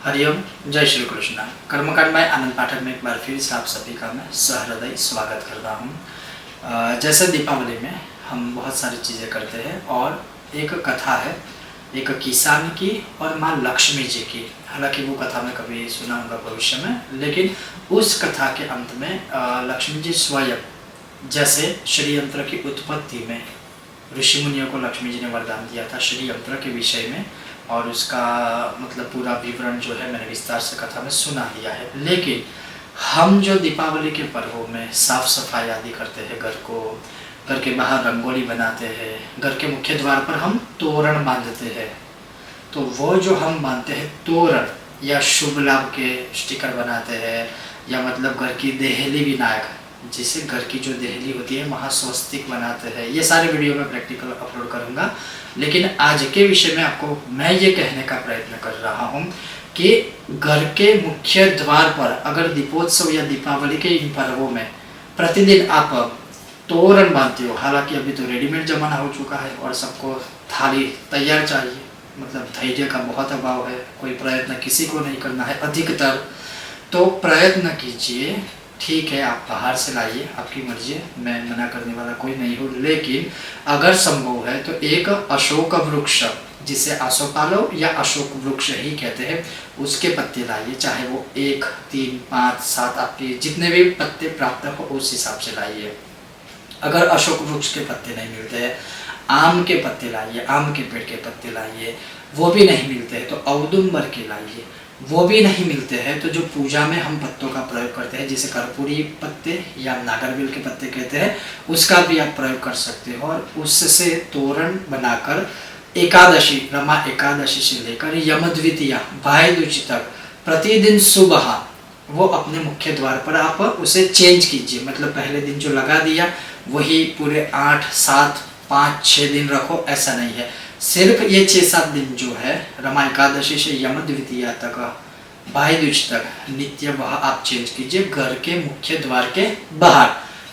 हरिओम, जय श्री कृष्ण। कर्मकांड में आनंद पाठक में एक बार फिर से आप सभी का मैं सहृदय स्वागत करता हूँ। जैसे दीपावली में हम बहुत सारी चीज़ें करते हैं और एक कथा है, एक किसान की और माँ लक्ष्मी जी की। हालांकि वो कथा मैं कभी सुना होगा भविष्य में, लेकिन उस कथा के अंत में लक्ष्मी जी स्वयं, जैसे श्रीयंत्र की उत्पत्ति में ऋषि मुनियों को लक्ष्मी जी ने वरदान दिया था श्रीयंत्र के विषय में, और उसका मतलब पूरा विवरण जो है मैंने विस्तार से कथा में सुना दिया है। लेकिन हम जो दीपावली के पर्वों में साफ सफाई आदि करते हैं, घर के बाहर रंगोली बनाते हैं, घर के मुख्य द्वार पर हम तोरण बांधते हैं, तो वो जो हम बांधते हैं तोरण या शुभ लाभ के स्टिकर बनाते हैं, या मतलब घर की देहली विनायक, जिसे घर की जो देहली होती है वहाँ स्वस्तिक बनाते हैं। ये सारे वीडियो में प्रैक्टिकल अपलोड करूँगा, लेकिन आज के विषय में आपको मैं ये कहने का प्रयत्न कर रहा हूँ कि घर के मुख्य द्वार पर अगर दीपोत्सव या दीपावली के इन पर्वों में प्रतिदिन आप तोरण बांधते हो, हालांकि अभी तो रेडीमेड ज़माना हो चुका है और सबको थाली तैयार चाहिए, मतलब धैर्य का बहुत अभाव है, कोई प्रयत्न किसी को नहीं करना है अधिकतर, तो प्रयत्न कीजिए। ठीक है, आप बाहर से लाइए, आपकी मर्जी है, मैं मना करने वाला कोई नहीं हूँ, लेकिन अगर संभव है तो एक अशोक वृक्ष, जिसे आसोपालव या अशोक वृक्ष ही कहते हैं, उसके पत्ते लाइए, चाहे वो 1, 3, 5, 7 आपके जितने भी पत्ते प्राप्त हो उस हिसाब से लाइए। अगर अशोक वृक्ष के पत्ते नहीं मिलते हैं, आम के पत्ते लाइए, आम के पेड़ के पत्ते लाइए, वो भी नहीं मिलते हैं तो औदुंबर के लाइए, वो भी नहीं मिलते हैं तो जो पूजा में हम पत्तों का प्रयोग करते हैं, जिसे कर्पूरी पत्ते या नागरवेल के पत्ते कहते हैं, उसका भी आप प्रयोग कर सकते हो और उससे तोरण बनाकर एकादशी, रमा एकादशी से लेकर यम द्वितीया भाई दूज तक प्रतिदिन सुबह वो अपने मुख्य द्वार पर आप उसे चेंज कीजिए। मतलब पहले दिन जो लगा दिया वही पूरे 8, 7, 5, 6 दिन रखो, ऐसा नहीं है। सिर्फ ये 6-7 दिन जो है रमा एकादशी से यम द्वितीया तक भाई दूज तक नित्य वह आप चेंज कीजिए घर के मुख्य द्वार के बाहर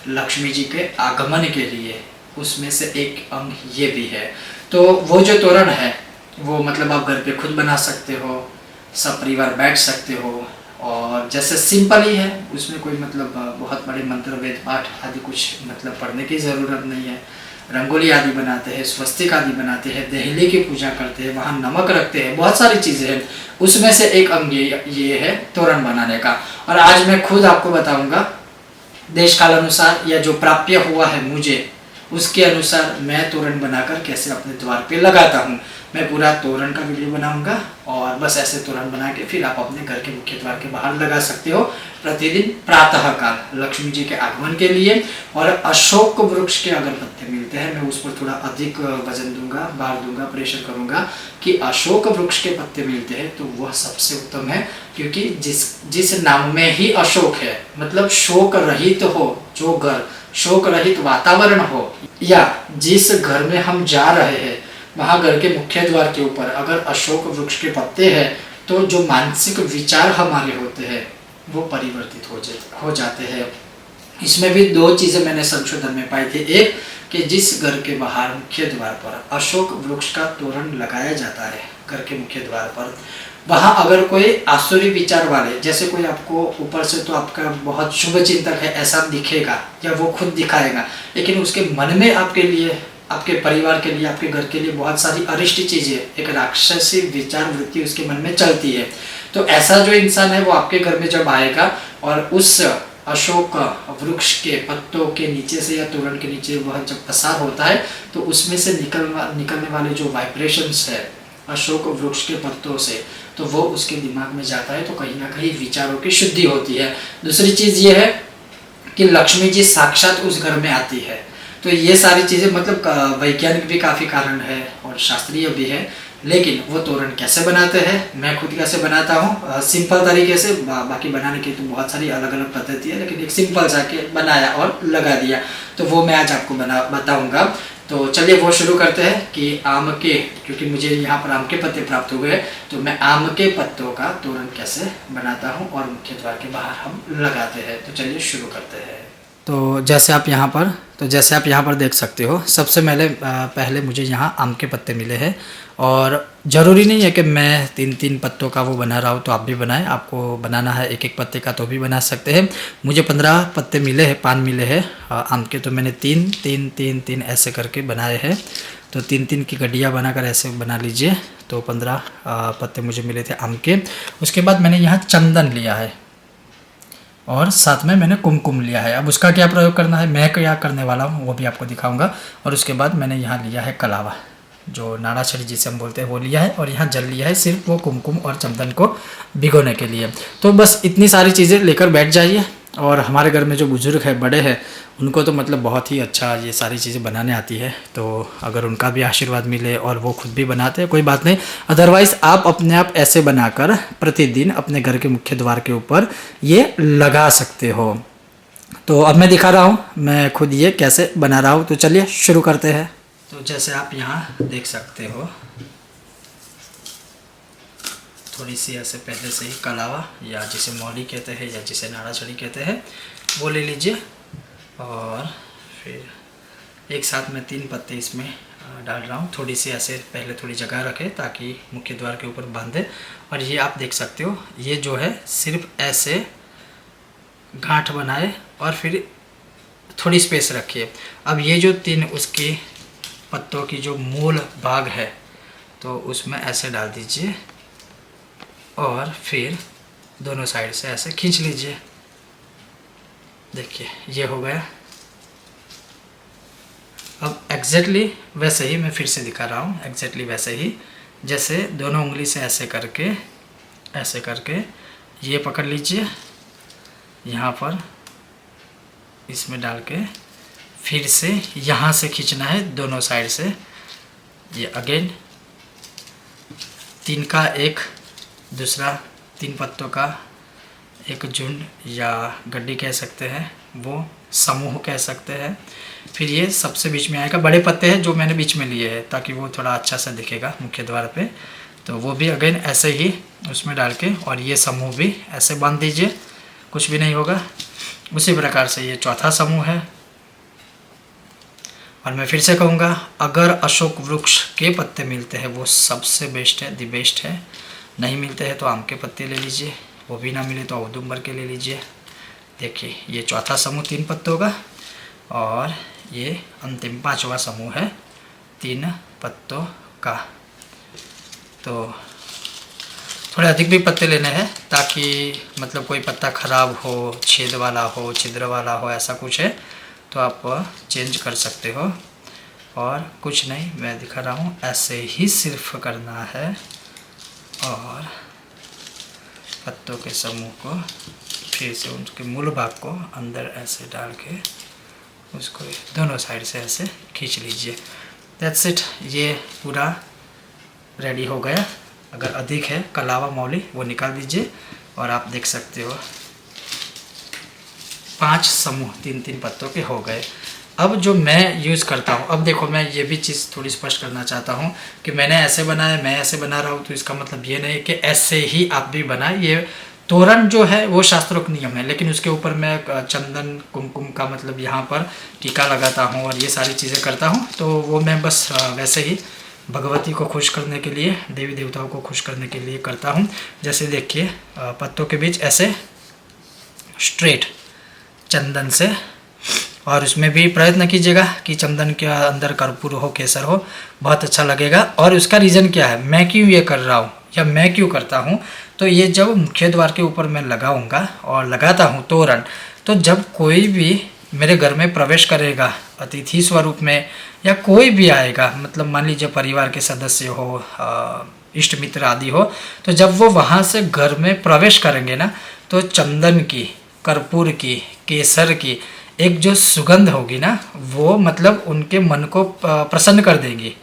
लक्ष्मी जी के आगमन के लिए। उसमें से एक अंग ये भी है। तो वो जो तोरण है वो मतलब आप घर पे खुद बना सकते हो, सब परिवार बैठ सकते हो, और जैसे सिंपल ही है, उसमें कोई मतलब बहुत बड़े मंत्र वेद पाठ आदि कुछ मतलब पढ़ने की ज़रूरत नहीं है। रंगोली आदि बनाते हैं, स्वस्तिक आदि बनाते हैं, देहली की पूजा करते हैं, वहाँ नमक रखते हैं, बहुत सारी चीज़ें हैं। उसमें से एक अंग ये है तोरण बनाने का। और आज मैं खुद आपको बताऊंगा देश काल अनुसार या जो प्राप्य हुआ है मुझे उसके अनुसार मैं तोरण बनाकर कैसे अपने द्वार पे लगाता हूँ। मैं पूरा तोरण का वीडियो बनाऊंगा और बस ऐसे तोरण बना के फिर आप अपने घर के मुख्य द्वार के बाहर लगा सकते हो प्रतिदिन प्रातः काल लक्ष्मी जी के आगमन के लिए। और अशोक वृक्ष के अगर पत्ते मिलते हैं, मैं उस पर थोड़ा अधिक वजन दूंगा, भार दूंगा, प्रेशर करूंगा कि अशोक वृक्ष के पत्ते मिलते हैं तो वह सबसे उत्तम है, क्योंकि जिस नाम में ही अशोक है, मतलब शोक रहित हो, जो घर शोक रहित वातावरण हो, या जिस घर में हम जा रहे हैं वहाँ घर के मुख्य द्वार के ऊपर अगर अशोक वृक्ष के पत्ते हैं तो जो मानसिक विचार हमारे होते हैं वो परिवर्तित हो जाते हैं। इसमें भी 2 चीज़ें मैंने संशोधन में पाई थी। एक कि जिस घर के बाहर मुख्य द्वार पर अशोक वृक्ष का तोरण लगाया जाता है घर के मुख्य द्वार पर, वहाँ अगर कोई आसुरी विचार वाले, जैसे कोई आपको ऊपर से तो आपका बहुत शुभ चिंतक है ऐसा दिखेगा या वो खुद दिखाएगा, लेकिन उसके मन में आपके लिए, आपके परिवार के लिए, आपके घर के लिए बहुत सारी अरिष्ट चीज़ें, एक राक्षसी विचार वृत्ति उसके मन में चलती है, तो ऐसा जो इंसान है वो आपके घर में जब आएगा और उस अशोक वृक्ष के पत्तों के नीचे से या तोरण के नीचे वह जब पसार होता है तो उसमें से निकलने वाले जो वाइब्रेशंस है अशोक वृक्ष के पत्तों से, तो वो उसके दिमाग में जाता है, तो कहीं ना कहीं विचारों की शुद्धि होती है। दूसरी चीज़ ये है कि लक्ष्मी जी साक्षात उस घर में आती है। तो ये सारी चीज़ें मतलब वैज्ञानिक भी काफ़ी कारण है और शास्त्रीय भी है। लेकिन वो तोरण कैसे बनाते हैं, मैं खुद कैसे बनाता हूँ सिंपल तरीके से, बाकी बनाने की तो बहुत सारी अलग अलग पद्धति है, लेकिन एक सिंपल सा के बनाया और लगा दिया, तो वो मैं आज आपको बताऊँगा। तो चलिए वो शुरू करते हैं कि आम के, क्योंकि मुझे यहाँ पर आम के पत्ते प्राप्त हुए, तो मैं आम के पत्तों का तोरण कैसे बनाता हूँ और मुख्य द्वार के बाहर हम लगाते हैं। तो चलिए शुरू करते हैं। तो जैसे आप यहाँ पर देख सकते हो, सबसे पहले मुझे यहाँ आम के पत्ते मिले हैं। और ज़रूरी नहीं है कि मैं 3-3 पत्तों का वो बना रहा हूँ, तो आप भी बनाएं। आपको बनाना है 1-1 पत्ते का तो भी बना सकते हैं। मुझे 15 पत्ते मिले हैं, पान मिले हैं आम के, तो मैंने 3 ऐसे करके बनाए हैं। तो 3 की गड्डियाँ बनाकर ऐसे बना लीजिए। तो 15 पत्ते मुझे मिले थे आम के। उसके बाद मैंने यहाँ चंदन लिया है और साथ में मैंने कुमकुम लिया है। अब उसका क्या प्रयोग करना है, मैं क्या करने वाला हूँ वो भी आपको दिखाऊंगा। और उसके बाद मैंने यहाँ लिया है कलावा, जो नाड़ा छड़ी जिसे हम बोलते हैं, वो लिया है। और यहाँ जल लिया है सिर्फ वो कुमकुम और चंदन को भिगोने के लिए। तो बस इतनी सारी चीज़ें लेकर बैठ जाइए। और हमारे घर में जो बुज़ुर्ग है, बड़े हैं, उनको तो मतलब बहुत ही अच्छा ये सारी चीज़ें बनाने आती है। तो अगर उनका भी आशीर्वाद मिले और वो खुद भी बनाते हैं, कोई बात नहीं। अदरवाइज़ आप अपने आप ऐसे बनाकर प्रतिदिन अपने घर के मुख्य द्वार के ऊपर ये लगा सकते हो। तो अब मैं दिखा रहा हूँ मैं खुद ये कैसे बना रहा हूँ। तो चलिए शुरू करते हैं। तो जैसे आप यहाँ देख सकते हो, थोड़ी सी ऐसे पहले से ही कलावा, या जिसे मौली कहते हैं या जिसे नाड़ा छड़ी कहते हैं, वो ले लीजिए। और फिर एक साथ में 3 पत्ते इसमें डाल रहा हूँ। थोड़ी सी ऐसे पहले थोड़ी जगह रखें ताकि मुख्य द्वार के ऊपर बांधे। और ये आप देख सकते हो, ये जो है सिर्फ ऐसे गांठ बनाए और फिर थोड़ी स्पेस रखिए। अब ये जो 3 उसकी पत्तों की जो मूल भाग है, तो उसमें ऐसे डाल दीजिए और फिर दोनों साइड से ऐसे खींच लीजिए। देखिए ये हो गया। अब एग्जैक्टली वैसे ही मैं फिर से दिखा रहा हूँ, एग्जैक्टली वैसे ही, जैसे दोनों उंगली से ऐसे करके ये पकड़ लीजिए, यहाँ पर इसमें डाल के फिर से यहाँ से खींचना है दोनों साइड से। ये अगेन 3 का एक दूसरा 3 पत्तों का एक झुंड या गड्डी कह सकते हैं, वो समूह कह सकते हैं। फिर ये सबसे बीच में आएगा। बड़े पत्ते हैं जो मैंने बीच में लिए हैं ताकि वो थोड़ा अच्छा सा दिखेगा मुख्य द्वार पे। तो वो भी अगेन ऐसे ही उसमें डाल के, और ये समूह भी ऐसे बांध दीजिए, कुछ भी नहीं होगा। उसी प्रकार से ये चौथा समूह है। और मैं फिर से कहूँगा, अगर अशोक वृक्ष के पत्ते मिलते हैं वो सबसे बेस्ट है, दी बेस्ट है। नहीं मिलते हैं तो आम के पत्ते ले लीजिए, वो भी ना मिले तो औदुंबर के ले लीजिए। देखिए ये चौथा समूह 3 पत्तों का, और ये अंतिम 5वां समूह है 3 पत्तों का। तो थोड़े अधिक भी पत्ते लेने हैं ताकि मतलब कोई पत्ता ख़राब हो, छेद वाला हो, छिद्र वाला हो, ऐसा कुछ है तो आप चेंज कर सकते हो। और कुछ नहीं, मैं दिखा रहा हूँ, ऐसे ही सिर्फ करना है। और पत्तों के समूह को फिर से उनके मूल भाग को अंदर ऐसे डाल के उसको दोनों साइड से ऐसे खींच लीजिए। दैट्स इट, ये पूरा रेडी हो गया। अगर अधिक है कलावा मौली वो निकाल दीजिए। और आप देख सकते हो 5 समूह 3-3 पत्तों के हो गए। अब जो मैं यूज़ करता हूँ, अब देखो मैं ये भी चीज़ थोड़ी स्पष्ट करना चाहता हूँ कि मैंने ऐसे बनाया, मैं ऐसे बना रहा हूँ, तो इसका मतलब ये नहीं कि ऐसे ही आप भी बनाए। ये तोरण जो है वो शास्त्रोक्त नियम है, लेकिन उसके ऊपर मैं चंदन कुमकुम का मतलब यहाँ पर टीका लगाता हूँ और ये सारी चीज़ें करता हूँ। तो वो मैं बस वैसे ही भगवती को खुश करने के लिए, देवी देवताओं को खुश करने के लिए करता हूँ। जैसे देखिए पत्तों के बीच ऐसे स्ट्रेट चंदन से, और उसमें भी प्रयत्न कीजिएगा कि चंदन के अंदर कर्पूर हो, केसर हो, बहुत अच्छा लगेगा। और उसका रीज़न क्या है, मैं क्यों ये कर रहा हूँ या मैं क्यों करता हूँ, तो ये जब मुख्य द्वार के ऊपर मैं लगाऊंगा और लगाता हूँ तोरण, तो जब कोई भी मेरे घर में प्रवेश करेगा अतिथि स्वरूप में, या कोई भी आएगा, मतलब मान लीजिए परिवार के सदस्य हो, इष्ट मित्र आदि हो, तो जब वो वहाँ से घर में प्रवेश करेंगे ना, तो चंदन की, कर्पूर की, केसर की एक जो सुगंध होगी ना, वो मतलब उनके मन को प्रसन्न कर देगी।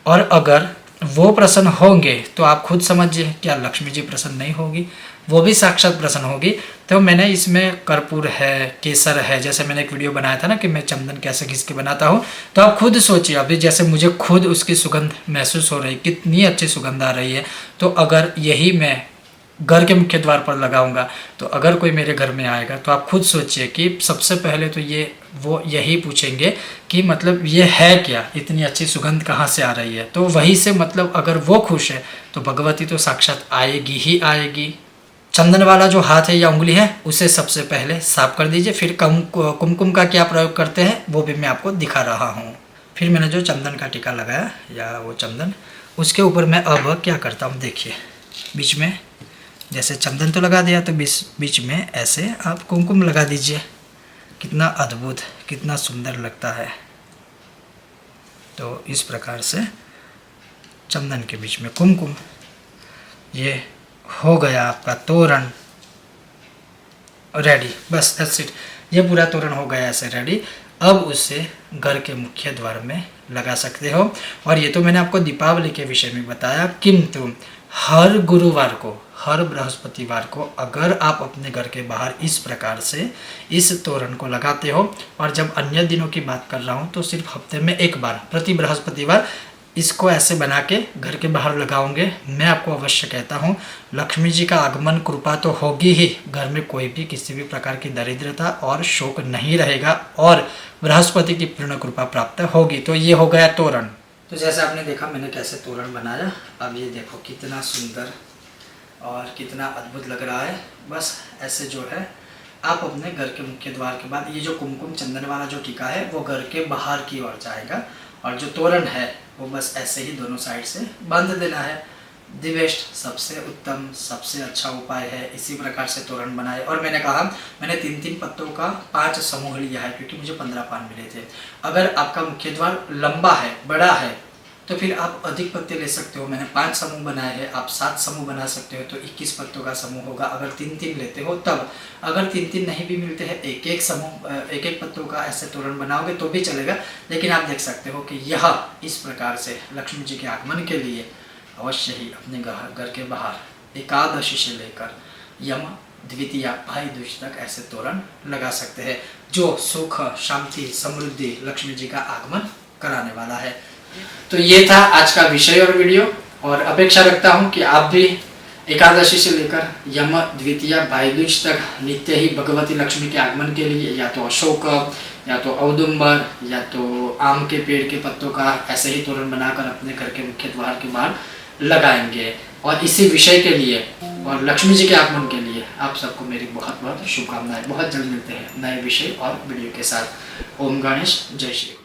और अगर वो प्रसन्न होंगे तो आप खुद समझिए, क्या लक्ष्मी जी प्रसन्न नहीं होगी, वो भी साक्षात प्रसन्न होगी। तो मैंने इसमें कर्पूर है, केसर है, जैसे मैंने एक वीडियो बनाया था ना कि मैं चंदन कैसे घिस के बनाता हूँ, तो आप खुद सोचिए अभी जैसे मुझे खुद उसकी सुगंध महसूस हो रही, कितनी अच्छी सुगंध आ रही है। तो अगर यही मैं घर के मुख्य द्वार पर लगाऊंगा, तो अगर कोई मेरे घर में आएगा तो आप खुद सोचिए कि सबसे पहले तो वो यही पूछेंगे कि मतलब ये है क्या, इतनी अच्छी सुगंध कहाँ से आ रही है। तो वहीं से मतलब अगर वो खुश है तो भगवती तो साक्षात आएगी ही आएगी। चंदन वाला जो हाथ है या उंगली है उसे सबसे पहले साफ कर दीजिए। फिर कुमकुम का क्या प्रयोग करते हैं वो भी मैं आपको दिखा रहा हूँ। फिर मैंने जो चंदन का टीका लगाया या वो चंदन, उसके ऊपर मैं अब क्या करता हूँ, देखिए बीच में जैसे चंदन तो लगा दिया, तो बीच में ऐसे आप कुमकुम लगा दीजिए। कितना अद्भुत, कितना सुंदर लगता है। तो इस प्रकार से चंदन के बीच में कुमकुम, ये हो गया आपका तोरण रेडी। बस दैट्स इट, ये पूरा तोरण हो गया ऐसे रेडी। अब उसे घर के मुख्य द्वार में लगा सकते हो। और ये तो मैंने आपको दीपावली के विषय में बताया, किंतु हर गुरुवार को, हर बृहस्पतिवार को अगर आप अपने घर के बाहर इस प्रकार से इस तोरण को लगाते हो, और जब अन्य दिनों की बात कर रहा हूँ तो सिर्फ हफ्ते में एक बार, प्रति बृहस्पतिवार इसको ऐसे बना के घर के बाहर लगाओगे, मैं आपको अवश्य कहता हूँ लक्ष्मी जी का आगमन कृपा तो होगी ही, घर में कोई भी किसी भी प्रकार की दरिद्रता और शोक नहीं रहेगा और बृहस्पति की पूर्ण कृपा प्राप्त होगी। तो ये हो गया तोरण। तो जैसे आपने देखा मैंने कैसे तोरण बनाया, अब ये देखो कितना सुंदर और कितना अद्भुत लग रहा है। बस ऐसे जो है आप अपने घर के मुख्य द्वार के बाद ये जो कुमकुम चंदन वाला जो टीका है वो घर के बाहर की ओर जाएगा, और जो तोरण है वो बस ऐसे ही दोनों साइड से बांध देना है। दी बेस्ट, सबसे उत्तम, सबसे अच्छा उपाय है। इसी प्रकार से तोरण बनाए। और मैंने कहा मैंने 3-3 पत्तों का 5 समूह लिया है, क्योंकि मुझे 15 पान मिले थे। अगर आपका मुख्य द्वार लंबा है, बड़ा है, तो फिर आप अधिक पत्ते ले सकते हो। मैंने 5 समूह बनाए हैं, आप 7 समूह बना सकते हो, तो 21 पत्तों का समूह होगा अगर 3-3 लेते हो तब। अगर 3-3 नहीं भी मिलते हैं, एक समूह 1-1 पत्तों का ऐसे तोरण बनाओगे तो भी चलेगा। लेकिन आप देख सकते हो कि यह इस प्रकार से लक्ष्मी जी के आगमन के लिए अवश्य ही अपने घर के बाहर एकादशी से लेकर यम द्वितीया भाई दूज तक ऐसे तोरण लगा सकते हैं, जो सुख, शांति, समृद्धि, लक्ष्मी जी का आगमन कराने वाला है। तो ये था आज का विषय और वीडियो, और अपेक्षा रखता हूँ कि आप भी एकादशी से लेकर यम द्वितीया भाई दूज तक नित्य ही भगवती लक्ष्मी के आगमन के लिए या तो अशोक, या तो औदुंबर, या तो आम के पेड़ के पत्तों का ऐसे ही तोरण बनाकर अपने घर के मुख्य द्वार के बाहर लगाएंगे। और इसी विषय के लिए और लक्ष्मी जी के आगमन के लिए आप सबको मेरी बहुत बहुत शुभकामनाएं। बहुत जल्द मिलते हैं नए विषय और वीडियो के साथ। ओम गणेश, जय श्री।